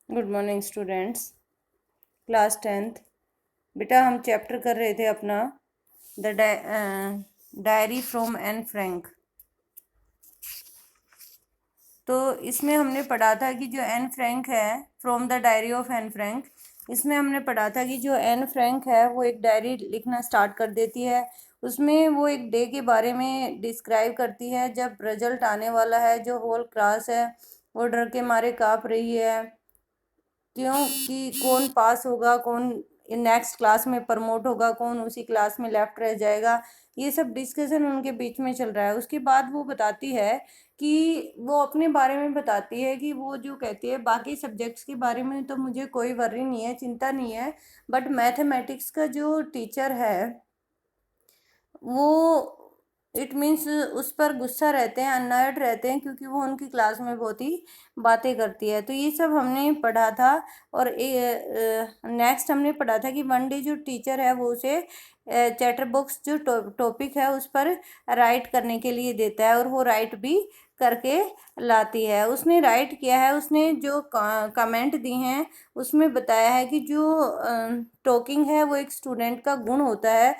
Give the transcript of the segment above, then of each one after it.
Good morning students. Class 10th। बेटा हम chapter कर रहे थे अपना the diary from Anne Frank. तो इसमें हमने पढ़ा था कि जो एन फ्रैंक है, from the diary of Anne Frank, इसमें हमने पढ़ा था कि जो एन फ्रैंक है वो एक डायरी लिखना स्टार्ट कर देती है। उसमें वो एक डे के बारे में डिस्क्राइब करती है जब रिजल्ट आने वाला है। जो होल क्लास है वो डर के मारे काँप रही है, क्यों कि कौन पास होगा, कौन नेक्स्ट क्लास में प्रमोट होगा, कौन उसी क्लास में लेफ्ट रह जाएगा। ये सब डिस्कशन उनके बीच में चल रहा है। उसके बाद वो बताती है कि वो अपने बारे में बताती है कि वो जो कहती है बाकी सब्जेक्ट्स के बारे में तो मुझे कोई वरी नहीं है, चिंता नहीं है, बट मैथमेटिक्स का जो टीचर है वो इट मीन्स उस पर गुस्सा रहते हैं, अनर्ड रहते हैं, क्योंकि वो उनकी क्लास में बहुत ही बातें करती है। तो ये सब हमने पढ़ा था। और नेक्स्ट हमने पढ़ा था कि वन डे जो टीचर है वो उसे चैटर बॉक्स जो टॉपिक है उस पर राइट करने के लिए देता है, और वो राइट भी करके लाती है। उसने राइट किया है, उसने जो कमेंट दी हैं उसमें बताया है कि जो टॉकिंग है वो एक स्टूडेंट का गुण होता है,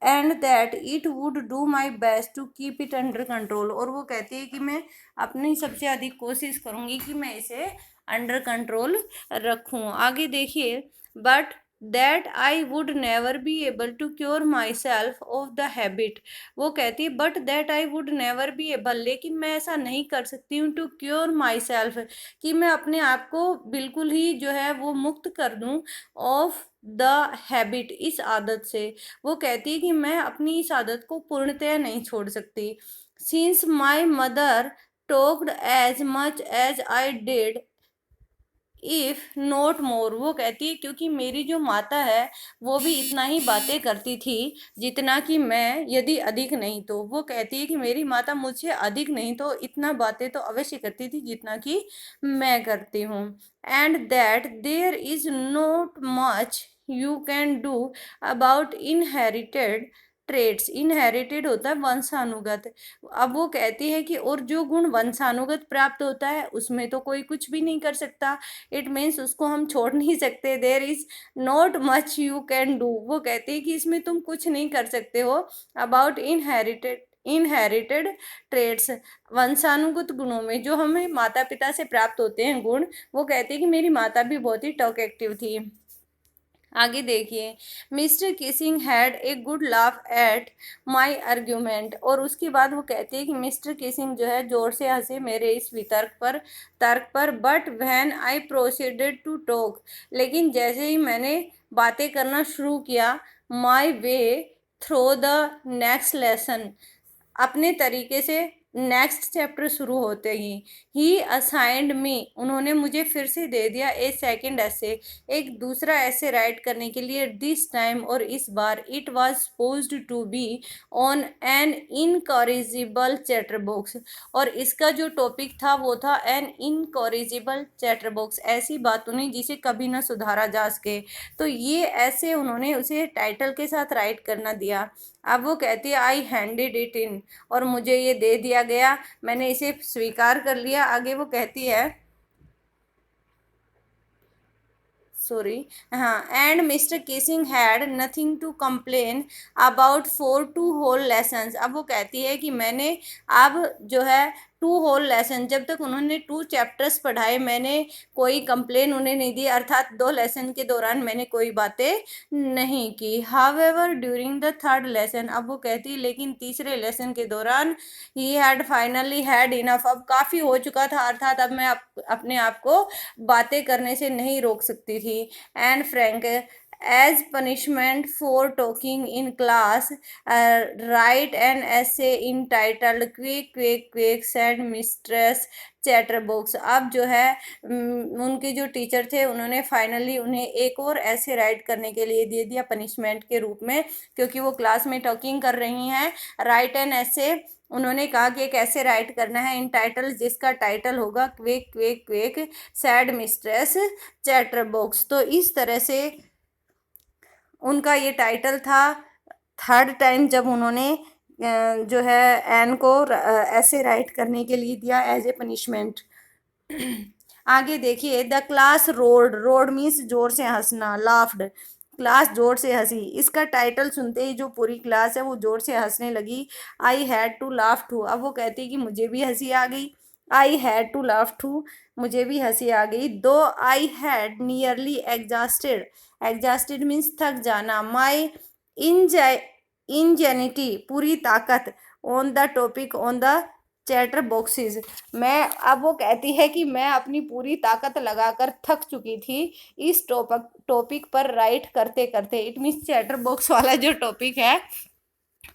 and that it would do my best to keep it under control. और वो कहती है कि मैं अपनी सबसे अधिक कोशिश करूँगी कि मैं इसे अंडर कंट्रोल रखूँ। आगे देखिए, but that I would never be able to cure myself of the habit. वो कहती है but that I would never be able, लेकिन मैं ऐसा नहीं कर सकती हूँ टू क्योर माई सेल्फ, कि मैं अपने आप को बिल्कुल ही जो है वो मुक्त कर दूँ ऑफ द हैबिट, इस आदत से। वो कहती है कि मैं अपनी इस आदत को पूर्णतः नहीं छोड़ सकती। Since my mother talked as much as I did if not more. वो कहती है क्योंकि मेरी जो माता है वो भी इतना ही बातें करती थी जितना कि मैं, यदि अधिक नहीं तो। वो कहती है कि मेरी माता मुझसे अधिक नहीं तो इतना बातें तो अवश्य करती थी जितना कि मैं करती हूँ। And that there is not much you can do about inherited trades. Inherited होता है वंशानुगत। अब वो कहती है कि और जो गुण वंशानुगत प्राप्त होता है उसमें तो कोई कुछ भी नहीं कर सकता। इट मीन्स उसको हम छोड़ नहीं सकते। There is not much you can do. वो कहती है कि इसमें तुम कुछ नहीं कर सकते हो अबाउट इनहेरिटेड ट्रेड्स, वंशानुगत गुणों में जो हमें माता पिता से प्राप्त होते हैं गुण। वो कहती है कि मेरी माता भी बहुत ही टॉक एक्टिव थी। आगे देखिए, mister Keesing had a good laugh at my argument. और उसके बाद वो कहते हैं कि मिस्टर किसिंग जो है जोर से हंसे मेरे इस वितर्क पर, तर्क पर। But when I proceeded to talk, लेकिन जैसे ही मैंने बातें करना शुरू किया, my way throw the next lesson, अपने तरीके से नेक्स्ट चैप्टर शुरू होते ही असाइंड मी, उन्होंने मुझे फिर से दे दिया ए सेकेंड ऐसे, एक दूसरा ऐसे राइट करने के लिए। दिस टाइम, और इस बार, it was supposed to be on an incorrigible chatterbox. और इसका जो टॉपिक था वो था एन इनकॉरिजिबल चैटर बॉक्स, ऐसी बातों नहीं जिसे कभी ना सुधारा जा सके। तो ये ऐसे उन्होंने उसे टाइटल के साथ राइट करना दिया। अब वो कहती है आई हैंडेड इट इन, और मुझे ये दे दिया गया, मैंने इसे स्वीकार कर लिया। आगे वो कहती है, सॉरी, हाँ, and mister Keesing had nothing to complain about for two whole lessons. अब वो कहती है कि मैंने अब जो है टू होल लेसन, जब तक उन्होंने 2 चैप्टर्स पढ़ाए मैंने कोई कंप्लेन उन्हें नहीं दी, अर्थात 2 लेसन के दौरान मैंने कोई बातें नहीं की। However during the third lesson, अब वो कहती है लेकिन तीसरे लेसन के दौरान, he had finally had enough, अब काफ़ी हो चुका था, अर्थात अब मैं अपने आप को बातें करने से नहीं रोक सकती थी। And Frank, as punishment for talking in class, write an essay entitled quack quack quack said mistress Chatterback. अब जो है उनके जो टीचर थे उन्होंने फाइनली उन्हें एक और ऐसे राइट करने के लिए दे दिया पनिशमेंट के रूप में, क्योंकि वो क्लास में टॉकिंग कर रही हैं। राइट एन ऐसे, उन्होंने कहा कि एक ऐसे राइट करना है इन टाइटल जिसका टाइटल होगा quick quack quick sad mistress chatter box. तो इस तरह से उनका ये टाइटल था। थर्ड टाइम जब उन्होंने जो है एन को ऐसे राइट करने के लिए दिया एज ए पनिशमेंट। आगे देखिए, the class road, road means जोर से हंसना, लाफ्ड, क्लास जोर से हंसी। इसका टाइटल सुनते ही जो पूरी क्लास है वो जोर से हंसने लगी। I had to laugh too, अब वो कहती है कि मुझे भी हंसी आ गई। I had to laugh too, मुझे भी हंसी आ गई। Though I had nearly exhausted, exhausted means थक जाना, माई इंजेनिटी पूरी ताकत, on the topic on the chatterboxes, मैं, अब वो कहती है कि मैं अपनी पूरी ताकत लगाकर थक चुकी थी इस टॉपिक पर राइट करते करते। इट मीन्स चैटर बॉक्स वाला जो टॉपिक है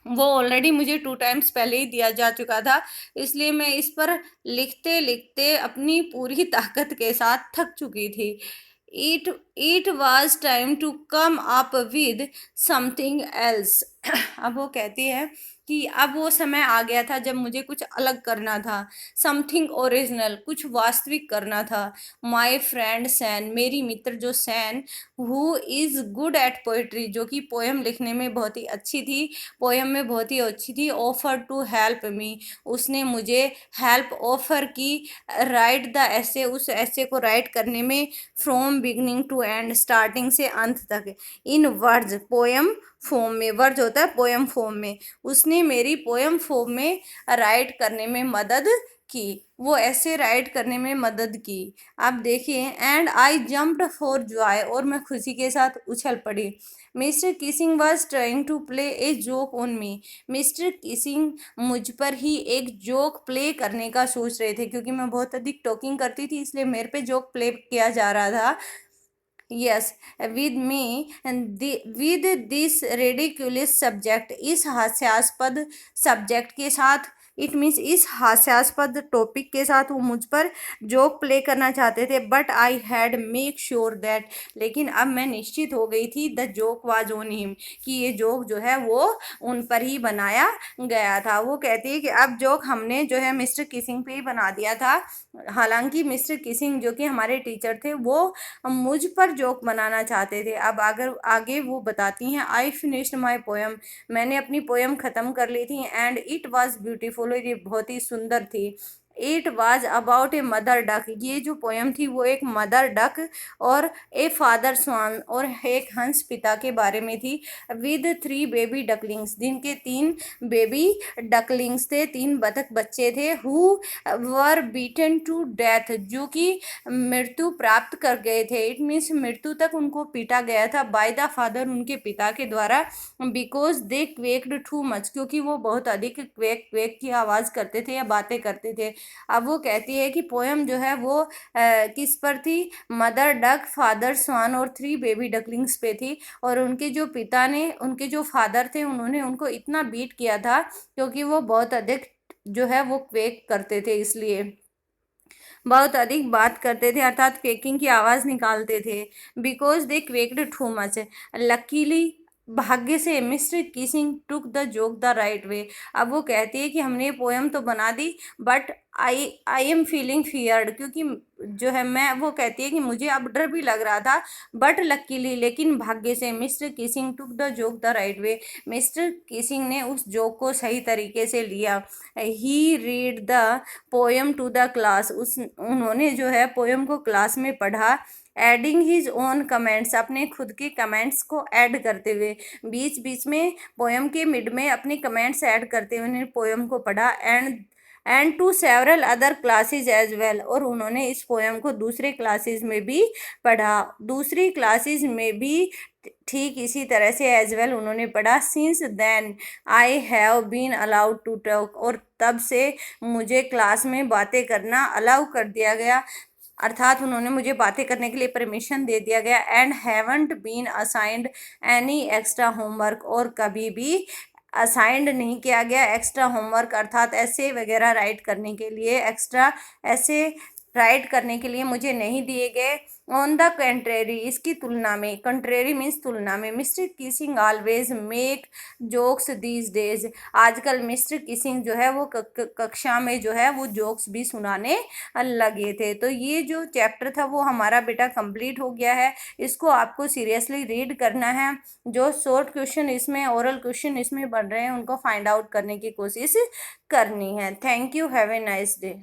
वो ऑलरेडी मुझे 2 टाइम्स पहले ही दिया जा चुका था, इसलिए मैं इस पर लिखते लिखते अपनी पूरी ताकत के साथ थक चुकी थी। It it was time to come up with something else. अब वो कहती है कि अब वो समय आ गया था जब मुझे कुछ अलग करना था, समथिंग ओरिजिनल, कुछ वास्तविक करना था। माई फ्रेंड सैन, मेरी मित्र जो Sanne, who is good at poetry, जो कि पोएम लिखने में बहुत ही अच्छी थी, पोएम में बहुत ही अच्छी थी, ऑफर टू हेल्प मी, उसने मुझे हेल्प ऑफर की, राइट द ऐसे, उस ऐसे को राइट करने में, from beginning to end, starting से अंत तक, इन वर्ड्स, पोएम फॉर्म में, वर्ड्स होता है पोएम फॉर्म में, उसने मेरी पोएम फॉर्म में राइट करने में मदद की, वो ऐसे राइट करने में मदद की। आप देखिए, and I jumped for joy, और मैं खुशी के साथ उछल पड़ी। Mister Keesing was trying to play a joke on me, mister Keesing मुझ पर ही एक जोक प्ले करने का सोच रहे थे, क्योंकि मैं बहुत अधिक टॉकिंग करती थी इसलिए मेरे पे जोक प्ले किया जा रहा था। Yes, with me, with this ridiculous subject, इस हास्यास्पद सब्जेक्ट के साथ, इट मीन्स इस हास्यास्पद टॉपिक के साथ वो मुझ पर जोक प्ले करना चाहते थे। But I had make sure that, लेकिन अब मैं निश्चित हो गई थी, the joke was on him, कि ये जोक जो है वो उन पर ही बनाया गया था। वो कहती है कि अब जोक हमने जो है मिस्टर किसिंग पे ही बना दिया था। हालांकि मिस्टर किसिंग जो कि हमारे टीचर थे वो मुझ पर जोक बनाना चाहते थे। अब अगर आगे वो बताती हैं, आई फिनिश्ड माई पोएम, मैंने अपनी पोएम ख़त्म कर ली थी, एंड इट वॉज ब्यूटीफुल, ये बहुत ही सुंदर थी। It was about a mother duck, ये जो पोएम थी वो एक मदर डक और ए फादर स्वान, और एक हंस पिता के बारे में थी। विद 3 बेबी डकलिंग्स, जिनके 3 बेबी डकलिंग्स थे, 3 बतख बच्चे थे। Who were beaten to death, जो कि मृत्यु प्राप्त कर गए थे। इट मीन्स मृत्यु तक उनको पीटा गया था बाय द फादर, उनके पिता के द्वारा, because they quacked too much, क्योंकि वो बहुत अधिक क्वेक क्वेक की आवाज़ करते थे या बातें करते थे। अब वो कहती है कि पोएम जो है वो किस पर थी, मदर डक, फादर स्वान और 3 बेबी डकलिंग्स पे थी। और उनके जो पिता ने, उनके जो फादर थे, उन्होंने उनको इतना बीट किया था क्योंकि वो बहुत अधिक जो है वो क्वेक करते थे, इसलिए बहुत अधिक बात करते थे, अर्थात क्वेकिंग की आवाज़ निकालते थे। Because they quacked too much, luckily, भाग्य से, mister Keesing took the joke the right way. अब वो कहती है कि हमने पोएम तो बना दी, but I am feeling feared, क्योंकि जो है मैं, वो कहती है कि मुझे अब डर भी लग रहा था, बट लकीली, लेकिन भाग्य से, mister Keesing took the joke the right way, mister Keesing ने उस जोक को सही तरीके से लिया। He read the poem to the class, उन्होंने जो है पोएम को क्लास में पढ़ा। एडिंग हिज ओन कमेंट्स, अपने खुद के कमेंट्स को ऐड करते हुए, बीच बीच में पोएम के मिड में अपने कमेंट्स ऐड करते हुए उन्होंने पोएम को पढ़ा। And to several other classes as well, और उन्होंने इस पोएम को दूसरे क्लासेज में भी पढ़ा, दूसरी क्लासेज में भी ठीक इसी तरह से एज वेल उन्होंने पढ़ा। Since then I have been allowed to talk, और तब से मुझे क्लास में बातें करना अलाउ कर दिया गया, अर्थात उन्होंने मुझे बातें करने के लिए परमिशन दे दिया गया। And haven't been assigned any extra homework, और कभी भी असाइंड नहीं किया गया एक्स्ट्रा होमवर्क, अर्थात ऐसे वगैरह राइट करने के लिए, एक्स्ट्रा ऐसे राइट करने के लिए मुझे नहीं दिए गए। ऑन द कंट्रेरी, इसकी तुलना में, कंट्रेरी मीन्स तुलना में, mister Keesing always make jokes these days, आजकल मिस्टर किसिंग जो है वो कक्षा में जो है वो जोक्स भी सुनाने लगे थे। तो ये जो चैप्टर था वो हमारा बेटा कंप्लीट हो गया है। इसको आपको सीरियसली रीड करना है। जो शॉर्ट क्वेश्चन इसमें, ओरल क्वेश्चन इसमें बन रहे हैं, उनको फाइंड आउट करने की कोशिश करनी है। Thank you, have a nice day.